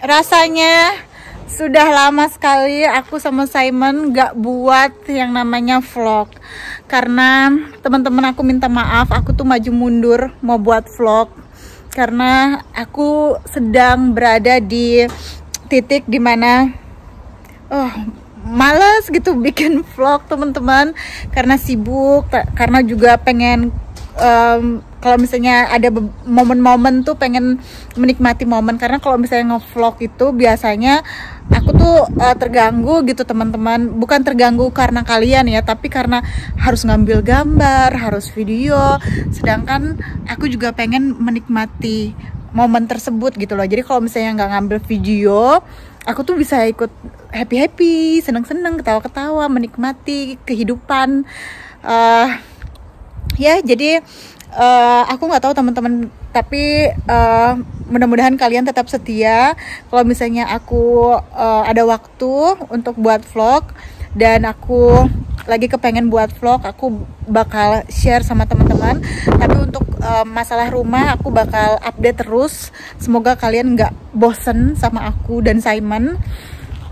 Rasanya sudah lama sekali aku sama Simon gak buat yang namanya vlog. Karena teman-teman aku minta maaf, aku tuh maju mundur mau buat vlog. Karena aku sedang berada di titik dimana males gitu bikin vlog teman-teman. Karena sibuk, karena juga pengen kalau misalnya ada momen-momen tuh pengen menikmati momen. Karena kalau misalnya nge-vlog itu biasanya aku tuh terganggu gitu teman-teman. Bukan terganggu karena kalian ya, tapi karena harus ngambil gambar, harus video. Sedangkan aku juga pengen menikmati momen tersebut gitu loh. Jadi kalau misalnya nggak ngambil video, aku tuh bisa ikut happy-happy, seneng-seneng, ketawa-ketawa, menikmati kehidupan. Ya jadi aku nggak tahu teman-teman, tapi mudah-mudahan kalian tetap setia. Kalau misalnya aku ada waktu untuk buat vlog dan aku lagi kepengen buat vlog, aku bakal share sama teman-teman. Tapi untuk masalah rumah aku bakal update terus. Semoga kalian nggak bosen sama aku dan Simon.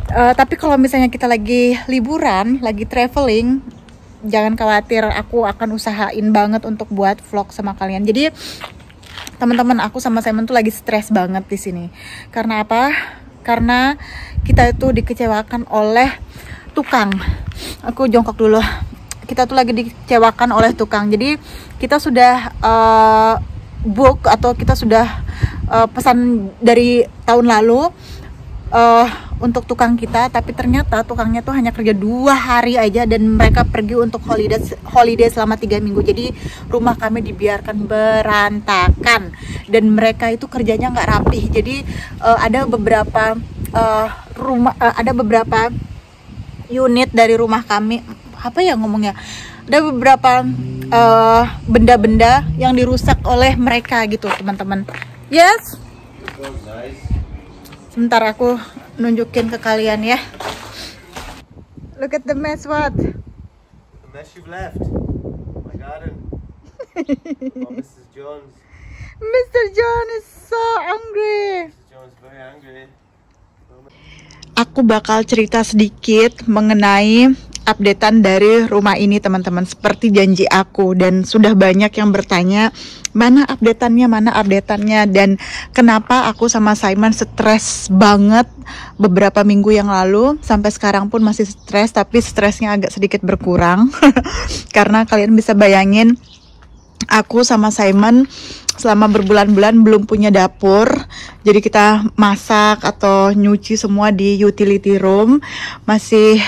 Tapi kalau misalnya kita lagi liburan, lagi traveling, jangan khawatir, aku akan usahain banget untuk buat vlog sama kalian. Jadi teman-teman, aku sama Simon tuh lagi stres banget di sini. Karena apa? Karena kita itu dikecewakan oleh tukang. Aku jongkok dulu. Kita tuh lagi dikecewakan oleh tukang. Jadi kita sudah book atau kita sudah pesan dari tahun lalu untuk tukang kita, tapi ternyata tukangnya tuh hanya kerja 2 hari aja dan mereka pergi untuk holiday selama 3 minggu. Jadi rumah kami dibiarkan berantakan dan mereka itu kerjanya nggak rapih. Jadi ada beberapa ada beberapa unit dari rumah kami, apa ya ngomongnya, ada beberapa benda-benda yang dirusak oleh mereka gitu teman-teman. Yes, sebentar aku nunjukin ke kalian ya. Look at the mess. What? The mess you've left. My garden. Oh, Mrs. Jones. Mr. John is so angry. Mrs. Jones very angry. Aku bakal cerita sedikit mengenai updatean dari rumah ini teman-teman, seperti janji aku. Dan sudah banyak yang bertanya mana updateannya, dan kenapa aku sama Simon stres banget beberapa minggu yang lalu. Sampai sekarang pun masih stres, tapi stresnya agak sedikit berkurang. Karena kalian bisa bayangin, aku sama Simon selama berbulan-bulan belum punya dapur. Jadi kita masak atau nyuci semua di utility room. Masih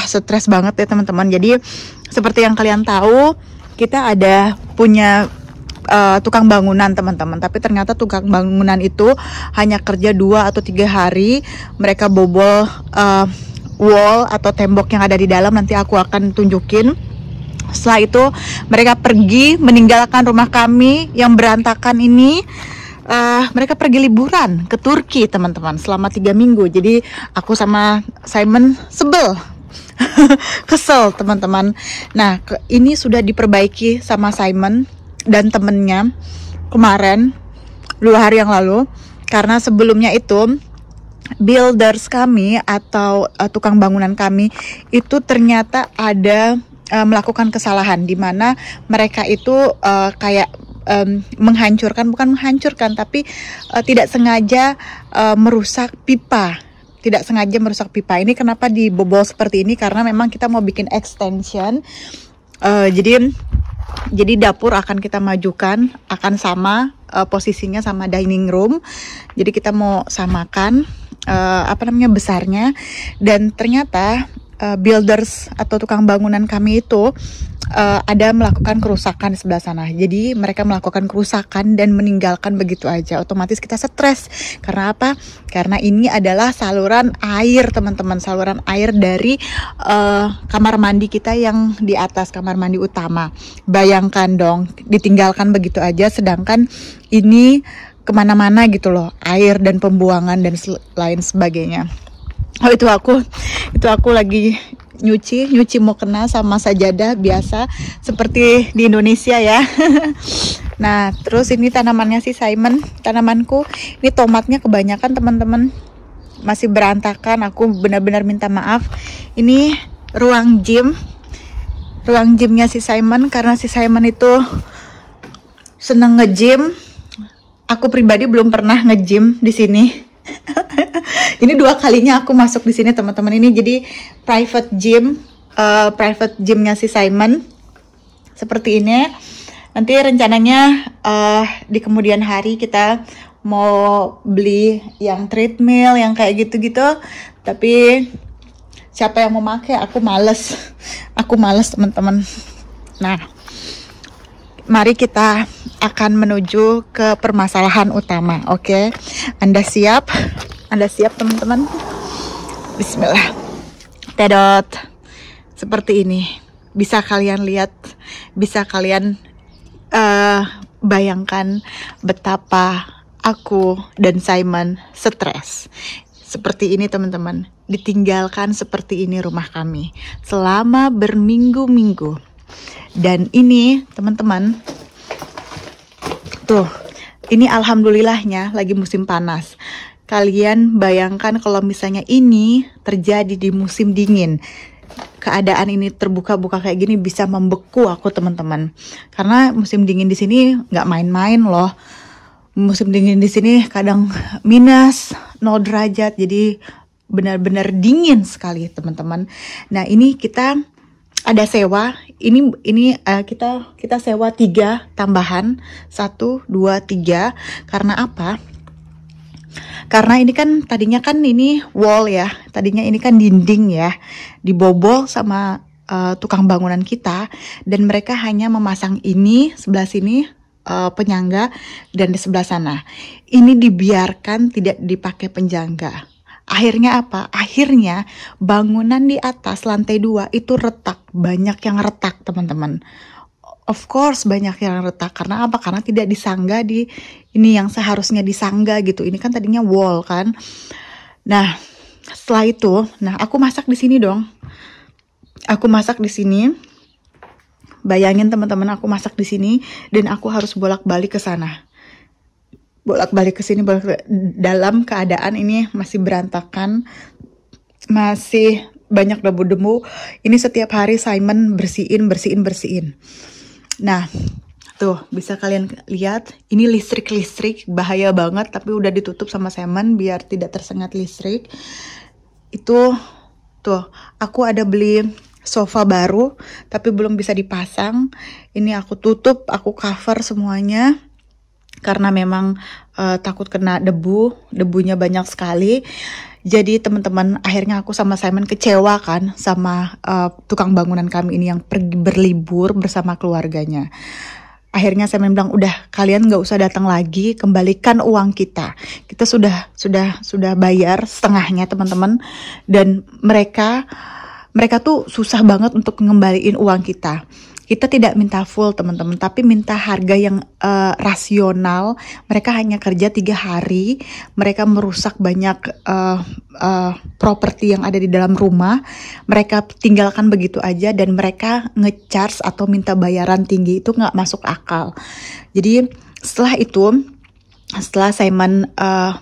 stres banget ya teman-teman. Jadi seperti yang kalian tahu, kita ada punya tukang bangunan teman-teman. Tapi ternyata tukang bangunan itu hanya kerja 2 atau 3 hari. Mereka bobol wall atau tembok yang ada di dalam. Nanti aku akan tunjukin. Setelah itu mereka pergi meninggalkan rumah kami yang berantakan ini. Mereka pergi liburan ke Turki teman-teman selama 3 minggu. Jadi aku sama Simon sebel. Kesel teman-teman. Nah ini sudah diperbaiki sama Simon dan temennya kemarin 2 hari yang lalu. Karena sebelumnya itu builders kami atau tukang bangunan kami itu ternyata ada melakukan kesalahan, di mana mereka itu bukan menghancurkan tapi tidak sengaja merusak pipa. Ini kenapa dibobol seperti ini? Karena memang kita mau bikin extension. Jadi dapur akan kita majukan, akan sama posisinya sama dining room. Jadi kita mau samakan besarnya. Dan ternyata builders atau tukang bangunan kami itu ada melakukan kerusakan di sebelah sana. Jadi mereka melakukan kerusakan dan meninggalkan begitu aja. Otomatis kita stres. Karena apa? Karena ini adalah saluran air teman-teman. Saluran air dari kamar mandi kita yang di atas, kamar mandi utama. Bayangkan dong, ditinggalkan begitu aja. Sedangkan ini kemana-mana gitu loh, air dan pembuangan dan lain sebagainya. Itu aku lagi nyuci mukena sama sajadah biasa seperti di Indonesia ya. Nah terus ini tanamannya si Simon, tanamanku ini tomatnya kebanyakan teman-teman. masih berantakan. Aku benar-benar minta maaf. Ini ruang gymnya si Simon, karena si Simon itu seneng nge-gym. Aku pribadi belum pernah nge-gym di sini. Ini 2 kalinya aku masuk di sini teman-teman. Ini jadi private gymnya si Simon. Seperti ini. Nanti rencananya di kemudian hari kita mau beli yang treadmill, yang kayak gitu-gitu. Tapi siapa yang mau pakai? Aku males. Aku males teman-teman. Nah, mari kita akan menuju ke permasalahan utama. Oke? Anda siap? Anda siap teman-teman? Bismillah. Tedot. Seperti ini. Bisa kalian lihat, bisa kalian bayangkan betapa aku dan Simon stres. Seperti ini teman-teman. Ditinggalkan seperti ini rumah kami selama berminggu-minggu. Dan ini teman-teman, tuh, ini alhamdulillahnya lagi musim panas. Kalian bayangkan kalau misalnya ini terjadi di musim dingin. Keadaan ini terbuka-buka kayak gini bisa membeku aku teman-teman. Karena musim dingin di sini nggak main-main loh. Musim dingin di sini kadang minus 0 derajat, jadi benar-benar dingin sekali teman-teman. Nah ini kita ada sewa. Ini kita sewa 3 tambahan, 1, 2, 3. Karena apa? Karena ini kan tadinya kan ini wall ya, tadinya ini kan dinding ya, dibobol sama tukang bangunan kita, dan mereka hanya memasang ini sebelah sini penyangga, dan di sebelah sana ini dibiarkan tidak dipakai penyangga. Akhirnya apa? Akhirnya bangunan di atas lantai 2 itu retak, banyak yang retak teman-teman. Of course banyak yang retak. Karena apa? Karena tidak disangga di ini yang seharusnya disangga gitu. Ini kan tadinya wall kan. Nah, setelah itu, aku masak di sini dong. Aku masak di sini. Bayangin teman-teman, aku masak di sini dan aku harus bolak-balik ke sana. Bolak-balik ke sini, dalam keadaan ini masih berantakan. Masih banyak debu-debu. Ini setiap hari Simon bersihin. Nah, tuh bisa kalian lihat, ini listrik bahaya banget, tapi udah ditutup sama Simon biar tidak tersengat listrik. Itu tuh, aku ada beli sofa baru tapi belum bisa dipasang. Ini aku tutup, aku cover semuanya karena memang takut kena debunya banyak sekali. Jadi teman-teman, akhirnya aku sama Simon kecewa kan sama tukang bangunan kami ini yang pergi berlibur bersama keluarganya. Akhirnya Simon bilang, udah kalian nggak usah datang lagi, kembalikan uang kita. Kita sudah bayar setengahnya teman-teman, dan mereka tuh susah banget untuk ngembaliin uang kita. Kita tidak minta full teman-teman, tapi minta harga yang rasional. Mereka hanya kerja 3 hari, mereka merusak banyak properti yang ada di dalam rumah. Mereka tinggalkan begitu aja, dan mereka nge-charge atau minta bayaran tinggi, itu nggak masuk akal. Jadi setelah Simon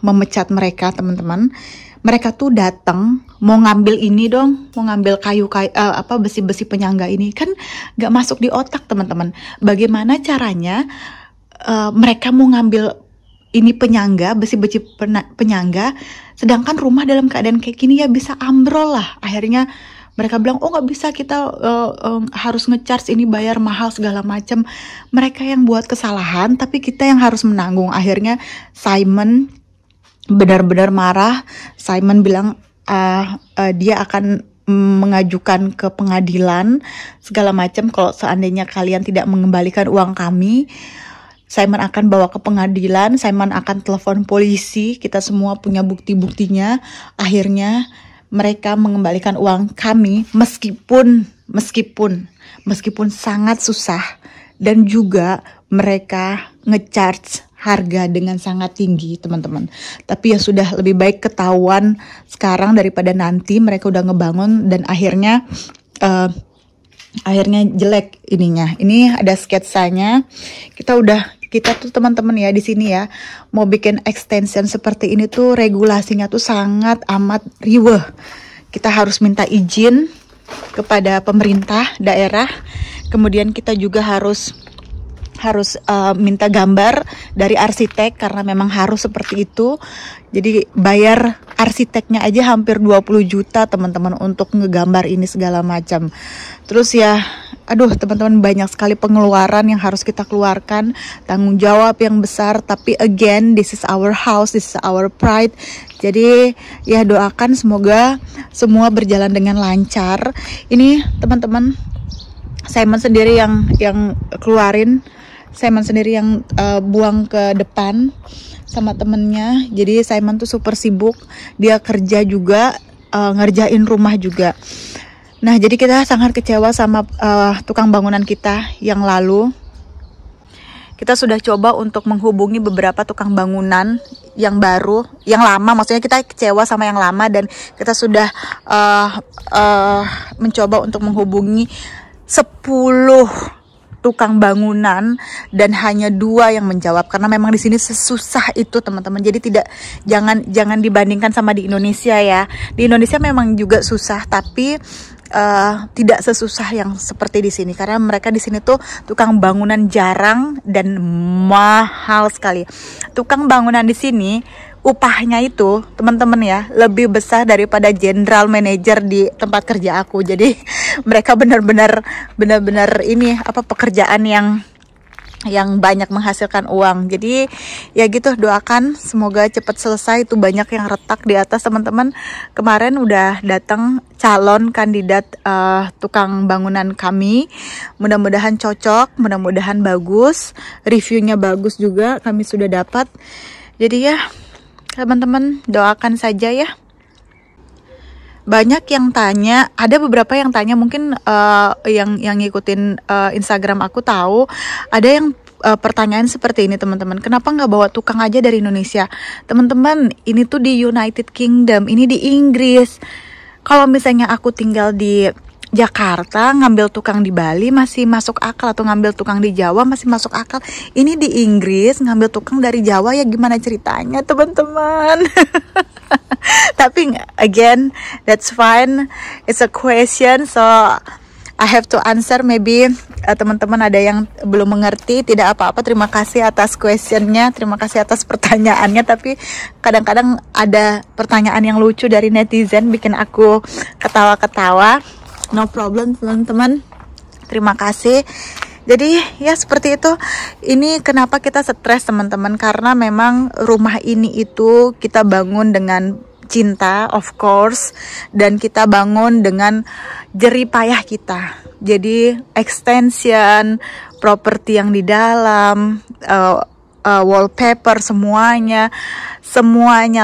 memecat mereka teman-teman, mereka tuh datang mau ngambil ini dong, mau ngambil kayu besi-besi penyangga ini. Kan gak masuk di otak teman-teman. Bagaimana caranya mereka mau ngambil ini penyangga, besi-besi penyangga, sedangkan rumah dalam keadaan kayak gini ya bisa ambrol lah. Akhirnya mereka bilang, oh gak bisa, kita harus nge-charge ini, bayar mahal segala macam. Mereka yang buat kesalahan, tapi kita yang harus menanggung. Akhirnya Simon benar-benar marah. Simon bilang dia akan mengajukan ke pengadilan segala macam. Kalau seandainya kalian tidak mengembalikan uang kami, Simon akan bawa ke pengadilan. Simon akan telepon polisi. Kita semua punya bukti-buktinya. Akhirnya mereka mengembalikan uang kami meskipun sangat susah, dan juga mereka nge-charge harga dengan sangat tinggi teman-teman. Tapi ya sudah, lebih baik ketahuan sekarang daripada nanti. Mereka udah ngebangun dan akhirnya jelek ininya. Ini ada sketsanya. Kita kita tuh teman-teman ya di sini ya mau bikin extension seperti ini tuh regulasinya tuh sangat amat riweh. Kita harus minta izin kepada pemerintah daerah. Kemudian kita juga harus minta gambar dari arsitek karena memang harus seperti itu. Jadi bayar arsiteknya aja hampir 20 juta teman-teman untuk ngegambar ini segala macam. Terus ya, aduh teman-teman banyak sekali pengeluaran yang harus kita keluarkan, tanggung jawab yang besar. Tapi again, this is our house, this is our pride. Jadi ya doakan semoga semua berjalan dengan lancar. Ini teman-teman, Simon sendiri yang keluarin, Simon sendiri yang buang ke depan sama temennya. Jadi Simon tuh super sibuk, dia kerja juga, ngerjain rumah juga. Nah jadi kita sangat kecewa sama tukang bangunan kita yang lalu. Kita sudah coba untuk menghubungi beberapa tukang bangunan yang baru, yang lama, maksudnya kita kecewa sama yang lama, dan kita sudah mencoba untuk menghubungi 10 tukang bangunan dan hanya 2 yang menjawab, karena memang di sini sesusah itu teman-teman. Jadi jangan dibandingkan sama di Indonesia ya. Di Indonesia memang juga susah, tapi tidak sesusah yang seperti di sini, karena mereka di sini tuh tukang bangunan jarang dan mahal sekali. Tukang bangunan di sini upahnya itu teman-teman ya lebih besar daripada general manager di tempat kerja aku. Jadi mereka benar-benar ini pekerjaan yang banyak menghasilkan uang. Jadi ya gitu, doakan semoga cepat selesai. Itu banyak yang retak di atas teman-teman. Kemarin udah datang calon kandidat tukang bangunan kami. Mudah-mudahan cocok, mudah-mudahan bagus, reviewnya bagus juga kami sudah dapat. Jadi ya teman-teman doakan saja ya. Banyak yang tanya, ada beberapa yang tanya, mungkin yang ngikutin Instagram aku tahu ada yang pertanyaan seperti ini teman-teman, kenapa nggak bawa tukang aja dari Indonesia? Teman-teman, ini tuh di United Kingdom, ini di Inggris. Kalau misalnya aku tinggal di Jakarta, ngambil tukang di Bali masih masuk akal, atau ngambil tukang di Jawa masih masuk akal. Ini di Inggris ngambil tukang dari Jawa, ya gimana ceritanya teman-teman? Tapi again, that's fine, it's a question, so I have to answer. Maybe teman-teman ada yang belum mengerti, tidak apa-apa. Terima kasih atas questionnya, terima kasih atas pertanyaannya. Tapi kadang-kadang ada pertanyaan yang lucu dari netizen bikin aku ketawa-ketawa. No problem teman-teman, terima kasih. Jadi ya seperti itu. Ini kenapa kita stres teman-teman, karena memang rumah ini itu kita bangun dengan cinta, of course, dan kita bangun dengan jerih payah kita. Jadi extension, properti yang di dalam, wallpaper semuanya,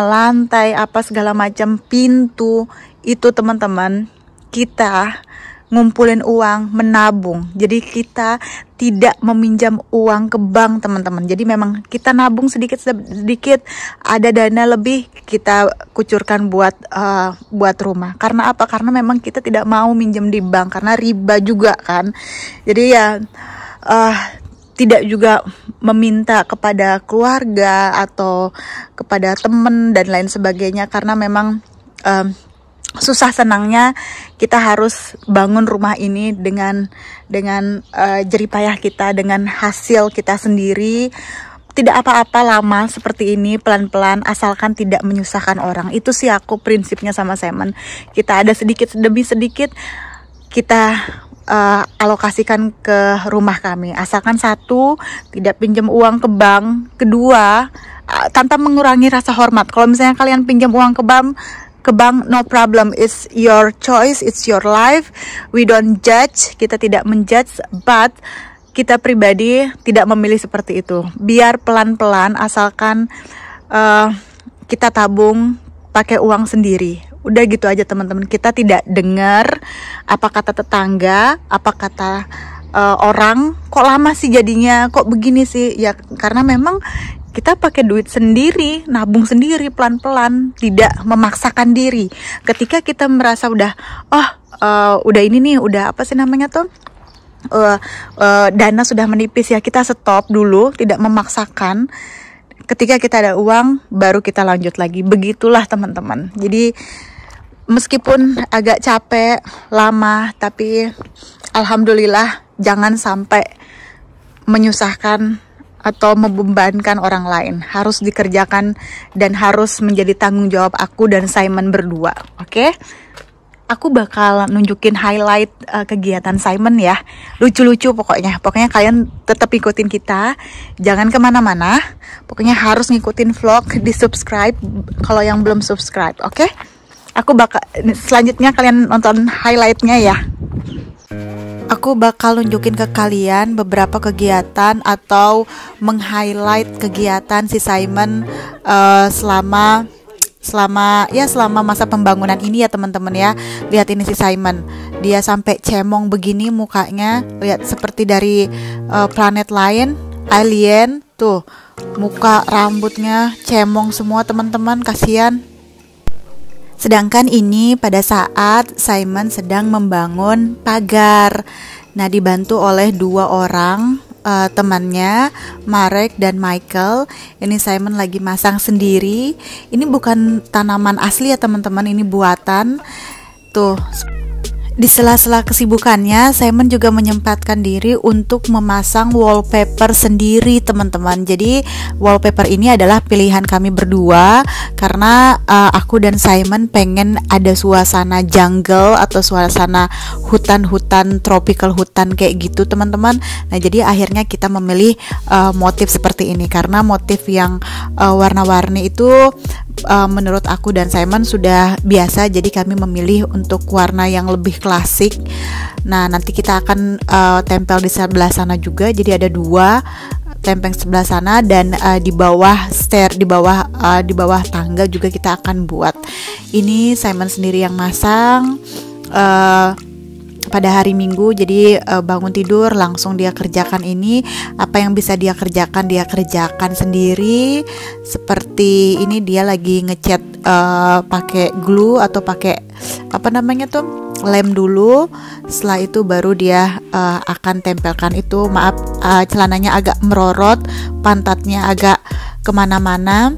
lantai apa segala macam, pintu itu teman-teman, kita ngumpulin uang, menabung. Jadi kita tidak meminjam uang ke bank teman-teman. Jadi memang kita nabung sedikit, ada dana lebih kita kucurkan buat rumah. Karena apa? Karena memang kita tidak mau minjem di bank karena riba juga kan. Jadi ya tidak juga meminta kepada keluarga atau kepada teman dan lain sebagainya, karena memang susah senangnya kita harus bangun rumah ini dengan jerih payah kita, dengan hasil kita sendiri. Tidak apa-apa lama seperti ini, pelan-pelan, asalkan tidak menyusahkan orang. Itu sih aku prinsipnya sama Simon. Kita ada sedikit demi sedikit kita alokasikan ke rumah kami. Asalkan satu, tidak pinjam uang ke bank. Kedua, tanpa mengurangi rasa hormat. Kalau misalnya kalian pinjam uang ke bank, no problem, it's your choice, it's your life, we don't judge, kita tidak menjudge, but kita pribadi tidak memilih seperti itu. Biar pelan-pelan, asalkan kita tabung pakai uang sendiri. Udah gitu aja teman-teman. Kita tidak dengar apa kata tetangga, apa kata orang, kok lama sih jadinya, kok begini sih. Ya karena memang kita pakai duit sendiri, nabung sendiri pelan-pelan, tidak memaksakan diri. Ketika kita merasa udah ini nih, udah apa sih namanya tuh, dana sudah menipis ya, kita stop dulu, tidak memaksakan. Ketika kita ada uang baru kita lanjut lagi. Begitulah teman-teman. Jadi meskipun agak capek, lama, tapi alhamdulillah jangan sampai menyusahkan atau membebankan orang lain. Harus dikerjakan dan harus menjadi tanggung jawab aku dan Simon berdua. Oke? Aku bakal nunjukin highlight kegiatan Simon ya. Lucu-lucu pokoknya. Pokoknya kalian tetap ikutin kita. Jangan kemana-mana. Pokoknya harus ngikutin vlog. Di subscribe kalau yang belum subscribe. Oke? Aku bakal selanjutnya kalian nonton highlightnya ya. Aku bakal nunjukin ke kalian beberapa kegiatan atau meng-highlight kegiatan si Simon selama masa pembangunan ini ya teman-teman ya. Lihat ini si Simon, dia sampai cemong begini mukanya, lihat seperti dari planet lain, alien tuh, muka rambutnya cemong semua teman-teman, kasihan. Sedangkan ini pada saat Simon sedang membangun pagar. Nah, dibantu oleh 2 orang temannya, Marek dan Michael. Ini Simon lagi masang sendiri. Ini bukan tanaman asli ya teman-teman, ini buatan. Tuh, di sela-sela kesibukannya, Simon juga menyempatkan diri untuk memasang wallpaper sendiri teman-teman. Jadi wallpaper ini adalah pilihan kami berdua karena aku dan Simon pengen ada suasana jungle atau suasana hutan-hutan, tropical hutan kayak gitu teman-teman. Nah, jadi akhirnya kita memilih motif seperti ini karena motif yang warna-warni itu menurut aku dan Simon sudah biasa, jadi kami memilih untuk warna yang lebih klasik. Nah, nanti kita akan tempel di sebelah sana juga, jadi ada 2 tempel sebelah sana dan di bawah di bawah tangga juga kita akan buat. Ini Simon sendiri yang masang pada hari Minggu, jadi bangun tidur langsung dia kerjakan ini. Apa yang bisa dia kerjakan sendiri. Seperti ini dia lagi ngecat pakai glue atau pakai apa namanya tuh, lem dulu. Setelah itu baru dia akan tempelkan itu. Maaf, celananya agak merorot, pantatnya agak kemana-mana.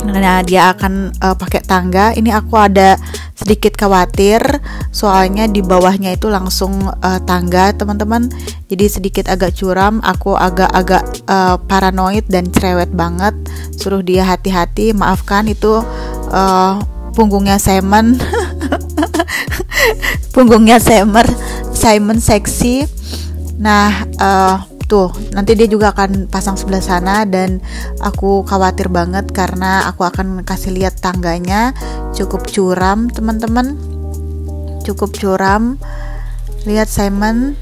Nah, dia akan pakai tangga. Ini aku ada sedikit khawatir soalnya di bawahnya itu langsung tangga teman-teman, jadi sedikit agak curam. Aku agak-agak paranoid dan cerewet banget. Suruh dia hati-hati, maafkan itu punggungnya Simon punggungnya Simon seksi. Nah, tuh nanti dia juga akan pasang sebelah sana dan aku khawatir banget karena aku akan kasih lihat tangganya cukup curam teman-teman, cukup curam. Lihat Simon,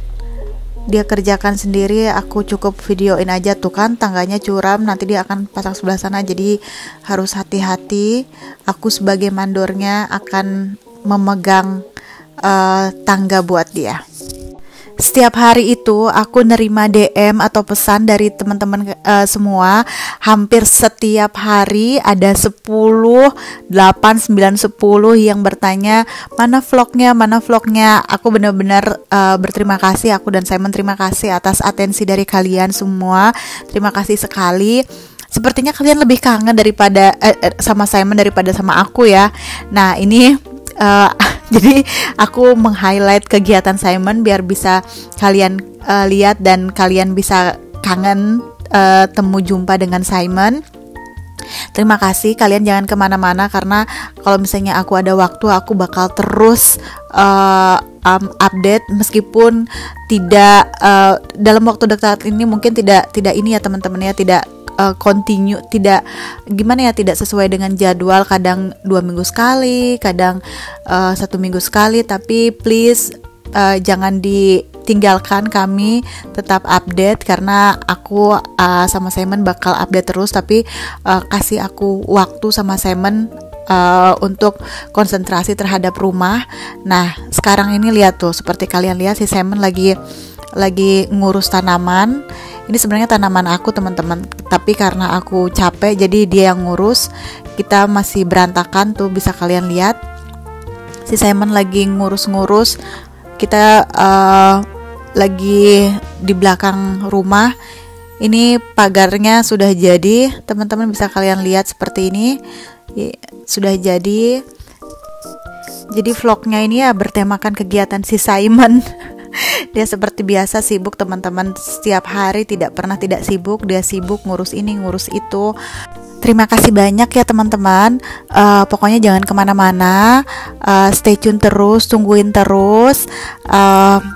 dia kerjakan sendiri, aku cukup videoin aja tuh kan tangganya curam. Nanti dia akan pasang sebelah sana, jadi harus hati-hati. Aku sebagai mandornya akan memegang tangga buat dia. Setiap hari itu aku nerima DM atau pesan dari teman-teman semua. Hampir setiap hari ada 10, 8, 9, 10 yang bertanya, mana vlognya. Aku benar-benar berterima kasih. Aku dan Simon terima kasih atas atensi dari kalian semua. Terima kasih sekali. Sepertinya kalian lebih kangen daripada sama Simon daripada sama aku ya. Nah, ini jadi aku meng-highlight kegiatan Simon biar bisa kalian lihat dan kalian bisa kangen temu jumpa dengan Simon. Terima kasih, kalian jangan kemana-mana karena kalau misalnya aku ada waktu aku bakal terus update meskipun tidak dalam waktu dekat ini mungkin tidak ini ya teman-teman ya, tidak continue, tidak gimana ya, tidak sesuai dengan jadwal, kadang 2 minggu sekali, kadang 1 minggu sekali, tapi please jangan ditinggalkan, kami tetap update karena aku sama Simon bakal update terus, tapi kasih aku waktu sama Simon untuk konsentrasi terhadap rumah. Nah, sekarang ini lihat tuh, seperti kalian lihat si Simon lagi ngurus tanaman. Ini sebenarnya tanaman aku teman-teman, tapi karena aku capek jadi dia yang ngurus. Kita masih berantakan tuh, bisa kalian lihat si Simon lagi ngurus-ngurus. Kita lagi di belakang rumah. Ini pagarnya sudah jadi, teman-teman bisa kalian lihat seperti ini. Sudah jadi. Jadi vlognya ini ya bertemakan kegiatan si Simon. Dia seperti biasa sibuk teman-teman, setiap hari tidak pernah tidak sibuk. Dia sibuk ngurus ini ngurus itu. Terima kasih banyak ya teman-teman. Pokoknya jangan kemana-mana, stay tune terus, tungguin terus.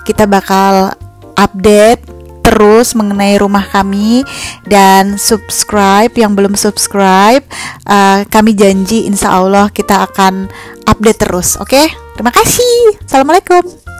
Kita bakal update terus mengenai rumah kami, dan subscribe yang belum subscribe. Kami janji insya Allah kita akan update terus. Oke? Terima kasih. Assalamualaikum.